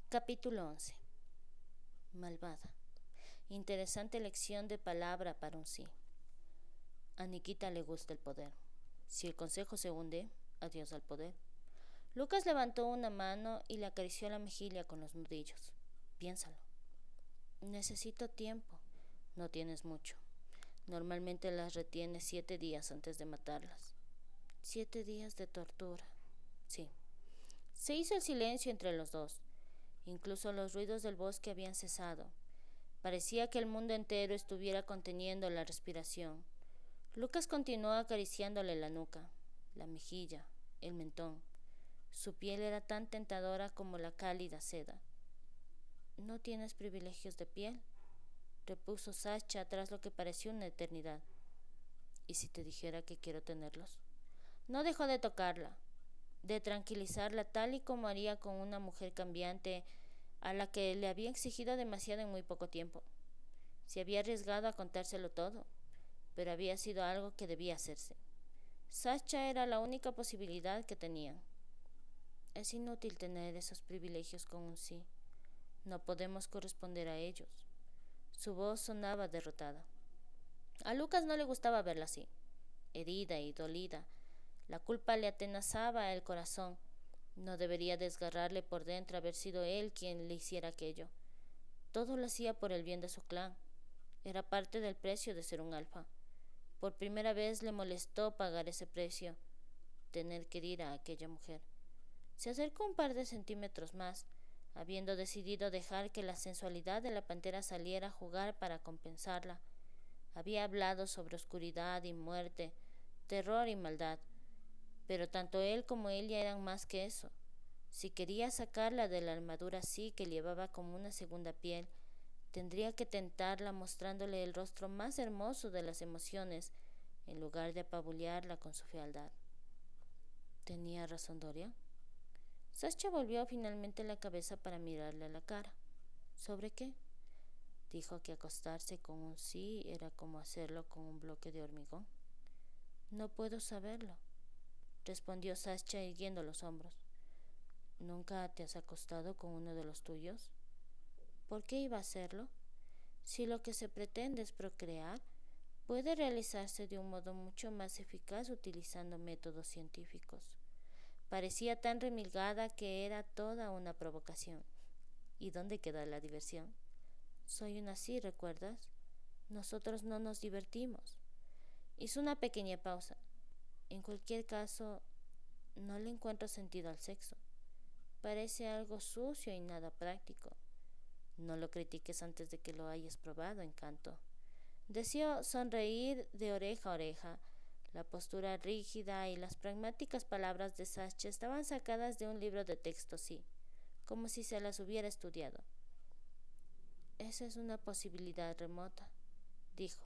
Capítulo 11. Malvada. Interesante elección de palabra para un sí. A Nikita le gusta el poder. Si el consejo se hunde, adiós al poder. Lucas levantó una mano y le acarició la mejilla con los nudillos. Piénsalo. Necesito tiempo. No tienes mucho. Normalmente las retienes 7 días antes de matarlas. 7 días de tortura. Sí. Se hizo el silencio entre los dos. Incluso los ruidos del bosque habían cesado. Parecía que el mundo entero estuviera conteniendo la respiración. Lucas continuó acariciándole la nuca, la mejilla, el mentón. Su piel era tan tentadora como la cálida seda. «¿No tienes privilegios de piel?», repuso Sasha tras lo que pareció una eternidad. «¿Y si te dijera que quiero tenerlos?». No dejó de tocarla, de tranquilizarla tal y como haría con una mujer cambiante a la que le había exigido demasiado en muy poco tiempo. Se había arriesgado a contárselo todo, pero había sido algo que debía hacerse. Sasha era la única posibilidad que tenían. Es inútil tener esos privilegios con un sí. No podemos corresponder a ellos. Su voz sonaba derrotada. A Lucas no le gustaba verla así, herida y dolida. La culpa le atenazaba el corazón. No debería desgarrarle por dentro haber sido él quien le hiciera aquello. Todo lo hacía por el bien de su clan. Era parte del precio de ser un alfa. Por primera vez le molestó pagar ese precio, tener que herir a aquella mujer. Se acercó un par de centímetros más, habiendo decidido dejar que la sensualidad de la pantera saliera a jugar para compensarla. Había hablado sobre oscuridad y muerte, terror y maldad, pero tanto él como ella eran más que eso. Si quería sacarla de la armadura así que llevaba como una segunda piel, tendría que tentarla mostrándole el rostro más hermoso de las emociones, en lugar de apabullarla con su fealdad. ¿Tenía razón Doria? Sasha volvió finalmente la cabeza para mirarle a la cara. ¿Sobre qué? Dijo que acostarse con un sí era como hacerlo con un bloque de hormigón. No puedo saberlo, respondió Sasha irguiendo los hombros. ¿Nunca te has acostado con uno de los tuyos? ¿Por qué iba a hacerlo? Si lo que se pretende es procrear, puede realizarse de un modo mucho más eficaz utilizando métodos científicos. Parecía tan remilgada que era toda una provocación. ¿Y dónde queda la diversión? Soy una sí, ¿recuerdas? Nosotros no nos divertimos. Hizo una pequeña pausa. En cualquier caso, no le encuentro sentido al sexo. Parece algo sucio y nada práctico. No lo critiques antes de que lo hayas probado, Encanto. Deseó sonreír de oreja a oreja. La postura rígida y las pragmáticas palabras de Sasha estaban sacadas de un libro de texto, sí, como si se las hubiera estudiado. Esa es una posibilidad remota, dijo,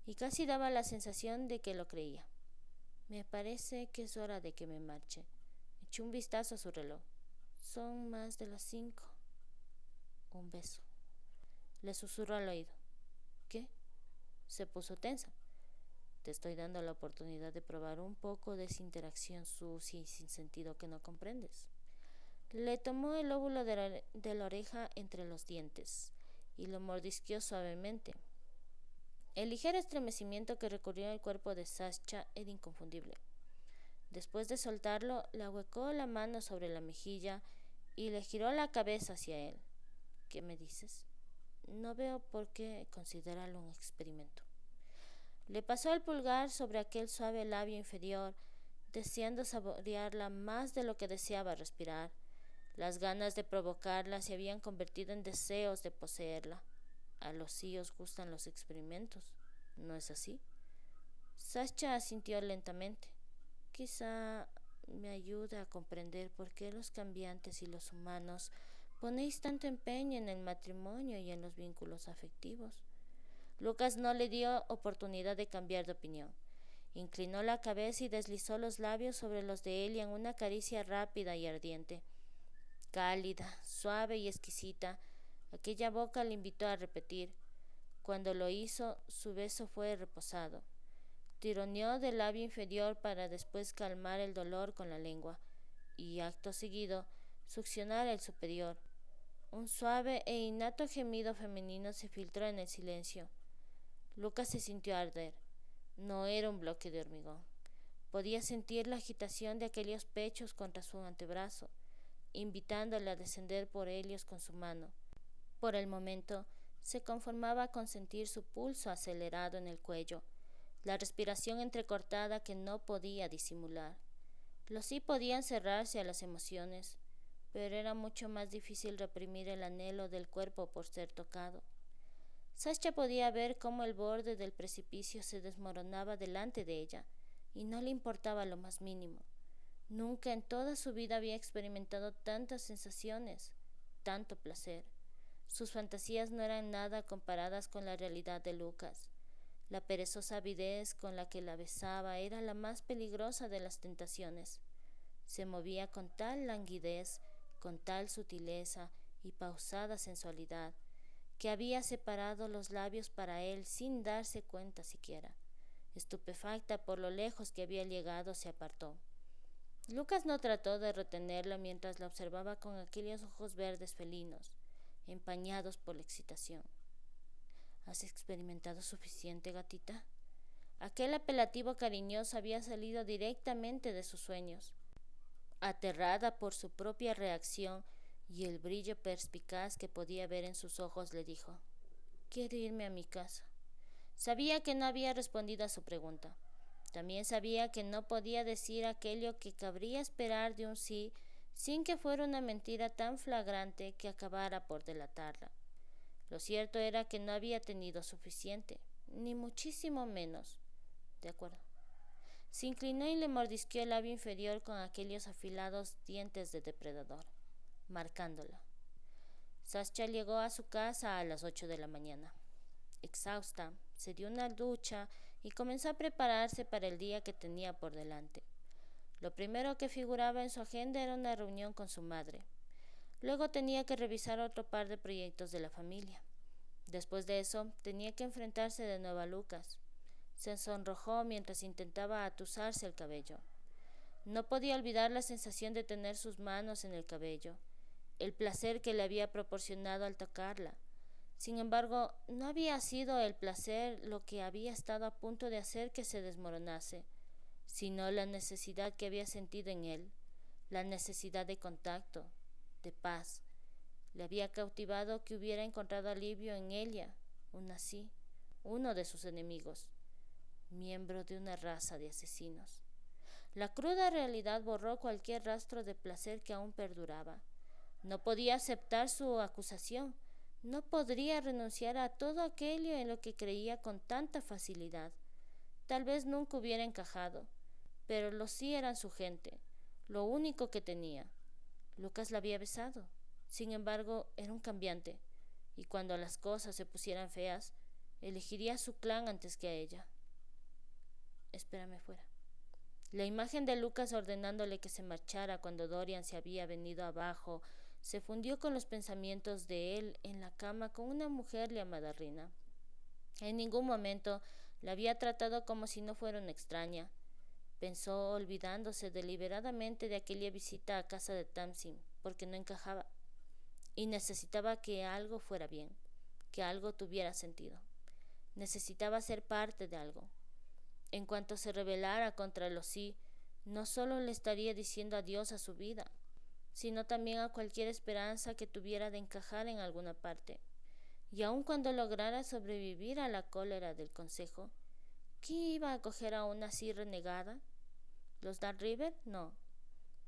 y casi daba la sensación de que lo creía. Me parece que es hora de que me marche. Echó un vistazo a su reloj. Son más de las 5. Un beso. Le susurró al oído. ¿Qué? Se puso tensa. Te estoy dando la oportunidad de probar un poco de esa interacción sucia y sin sentido que no comprendes. Le tomó el lóbulo de la oreja entre los dientes y lo mordisqueó suavemente. El ligero estremecimiento que recorrió el cuerpo de Sasha era inconfundible. Después de soltarlo, le ahuecó la mano sobre la mejilla y le giró la cabeza hacia él. ¿Qué me dices? No veo por qué considerarlo un experimento. Le pasó el pulgar sobre aquel suave labio inferior, deseando saborearla más de lo que deseaba respirar. Las ganas de provocarla se habían convertido en deseos de poseerla. A los sí os gustan los experimentos, ¿no es así? Sasha asintió lentamente. Quizá me ayude a comprender por qué los cambiantes y los humanos ponéis tanto empeño en el matrimonio y en los vínculos afectivos. Lucas no le dio oportunidad de cambiar de opinión. Inclinó la cabeza y deslizó los labios sobre los de Elia en una caricia rápida y ardiente. Cálida, suave y exquisita, aquella boca le invitó a repetir. Cuando lo hizo, su beso fue reposado. Tironeó del labio inferior para después calmar el dolor con la lengua y, acto seguido, succionar el superior. Un suave e innato gemido femenino se filtró en el silencio. Lucas se sintió arder. No era un bloque de hormigón. Podía sentir la agitación de aquellos pechos contra su antebrazo, invitándole a descender por ellos con su mano. Por el momento, se conformaba con sentir su pulso acelerado en el cuello, la respiración entrecortada que no podía disimular. Los sí podían cerrarse a las emociones, pero era mucho más difícil reprimir el anhelo del cuerpo por ser tocado. Sascha podía ver cómo el borde del precipicio se desmoronaba delante de ella, y no le importaba lo más mínimo. Nunca en toda su vida había experimentado tantas sensaciones, tanto placer. Sus fantasías no eran nada comparadas con la realidad de Lucas. La perezosa avidez con la que la besaba era la más peligrosa de las tentaciones. Se movía con tal languidez, con tal sutileza y pausada sensualidad, que había separado los labios para él sin darse cuenta siquiera. Estupefacta por lo lejos que había llegado, se apartó. Lucas no trató de retenerla mientras la observaba con aquellos ojos verdes felinos, empañados por la excitación. ¿Has experimentado suficiente, gatita? Aquel apelativo cariñoso había salido directamente de sus sueños. Aterrada por su propia reacción y el brillo perspicaz que podía ver en sus ojos, le dijo: «Quiero irme a mi casa». Sabía que no había respondido a su pregunta. También sabía que no podía decir aquello que cabría esperar de un sí sin que fuera una mentira tan flagrante que acabara por delatarla. Lo cierto era que no había tenido suficiente, ni muchísimo menos. De acuerdo. Se inclinó y le mordisqueó el labio inferior con aquellos afilados dientes de depredador, marcándola. Sascha llegó a su casa a las 8 de la mañana. Exhausta, se dio una ducha y comenzó a prepararse para el día que tenía por delante. Lo primero que figuraba en su agenda era una reunión con su madre. Luego tenía que revisar otro par de proyectos de la familia. Después de eso, tenía que enfrentarse de nuevo a Lucas. Se sonrojó mientras intentaba atusarse el cabello. No podía olvidar la sensación de tener sus manos en el cabello, el placer que le había proporcionado al tocarla. Sin embargo, no había sido el placer lo que había estado a punto de hacer que se desmoronase, sino la necesidad que había sentido en él, la necesidad de contacto, de paz. Le había cautivado que hubiera encontrado alivio en ella, aun así, uno de sus enemigos, miembro de una raza de asesinos. La cruda realidad borró cualquier rastro de placer que aún perduraba. No podía aceptar su acusación. No podría renunciar a todo aquello en lo que creía con tanta facilidad. Tal vez nunca hubiera encajado, pero los sí eran su gente, lo único que tenía. Lucas la había besado. Sin embargo, era un cambiante, y cuando las cosas se pusieran feas, elegiría a su clan antes que a ella. Espérame fuera. La imagen de Lucas ordenándole que se marchara cuando Dorian se había venido abajo se fundió con los pensamientos de él en la cama con una mujer llamada Rina. En ningún momento la había tratado como si no fuera una extraña. Pensó, olvidándose deliberadamente de aquella visita a casa de Tamsin, porque no encajaba, y necesitaba que algo fuera bien, que algo tuviera sentido. Necesitaba ser parte de algo. En cuanto se rebelara contra los sí, no solo le estaría diciendo adiós a su vida, sino también a cualquier esperanza que tuviera de encajar en alguna parte. Y aun cuando lograra sobrevivir a la cólera del consejo, ¿qué iba a acoger a una así renegada? ¿Los Dark River? No.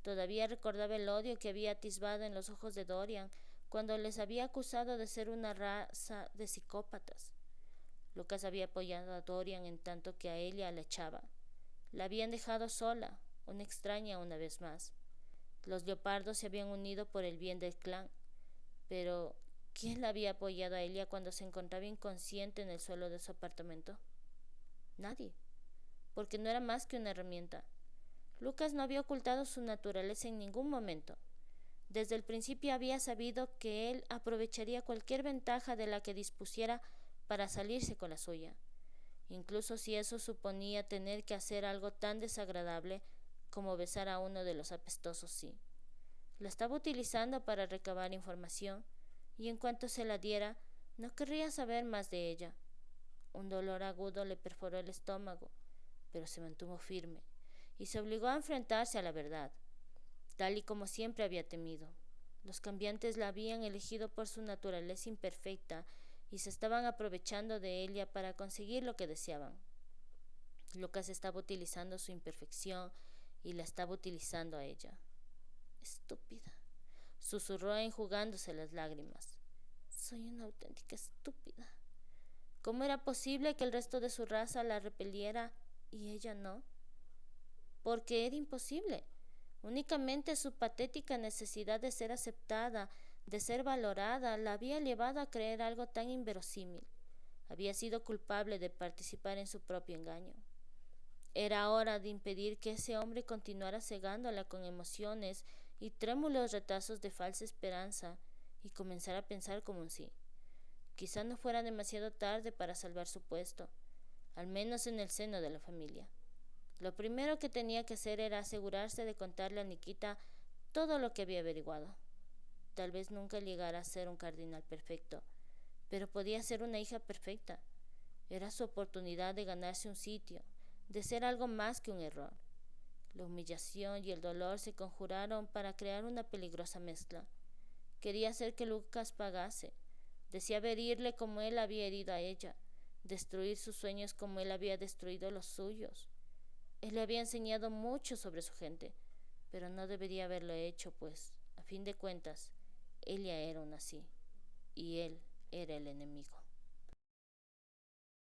Todavía recordaba el odio que había atisbado en los ojos de Dorian cuando les había acusado de ser una raza de psicópatas. Lucas había apoyado a Dorian en tanto que a ella la echaba. La habían dejado sola, una extraña una vez más. Los leopardos se habían unido por el bien del clan, pero ¿quién la había apoyado a ella cuando se encontraba inconsciente en el suelo de su apartamento? Nadie, porque no era más que una herramienta. Lucas no había ocultado su naturaleza en ningún momento. Desde el principio había sabido que él aprovecharía cualquier ventaja de la que dispusiera para salirse con la suya, incluso si eso suponía tener que hacer algo tan desagradable como besar a uno de los apestosos sí. La estaba utilizando para recabar información, y en cuanto se la diera, no querría saber más de ella. Un dolor agudo le perforó el estómago, pero se mantuvo firme y se obligó a enfrentarse a la verdad, tal y como siempre había temido. Los cambiantes la habían elegido por su naturaleza imperfecta y se estaban aprovechando de ella para conseguir lo que deseaban. Lucas estaba utilizando su imperfección y la estaba utilizando a ella. Estúpida, susurró enjugándose las lágrimas. Soy una auténtica estúpida. ¿Cómo era posible que el resto de su raza la repeliera y ella no? Porque era imposible. Únicamente su patética necesidad de ser aceptada, de ser valorada, la había llevado a creer algo tan inverosímil. Había sido culpable de participar en su propio engaño. Era hora de impedir que ese hombre continuara cegándola con emociones y trémulos retazos de falsa esperanza y comenzar a pensar como un sí. Quizá no fuera demasiado tarde para salvar su puesto, al menos en el seno de la familia. Lo primero que tenía que hacer era asegurarse de contarle a Nikita todo lo que había averiguado. Tal vez nunca llegara a ser un cardinal perfecto, pero podía ser una hija perfecta. Era su oportunidad de ganarse un sitio, de ser algo más que un error. La humillación y el dolor se conjuraron para crear una peligrosa mezcla. Quería hacer que Lucas pagase. Deseaba herirle como él había herido a ella, destruir sus sueños como él había destruido los suyos. Él le había enseñado mucho sobre su gente, pero no debería haberlo hecho, pues, a fin de cuentas, ella era una así, y él era el enemigo.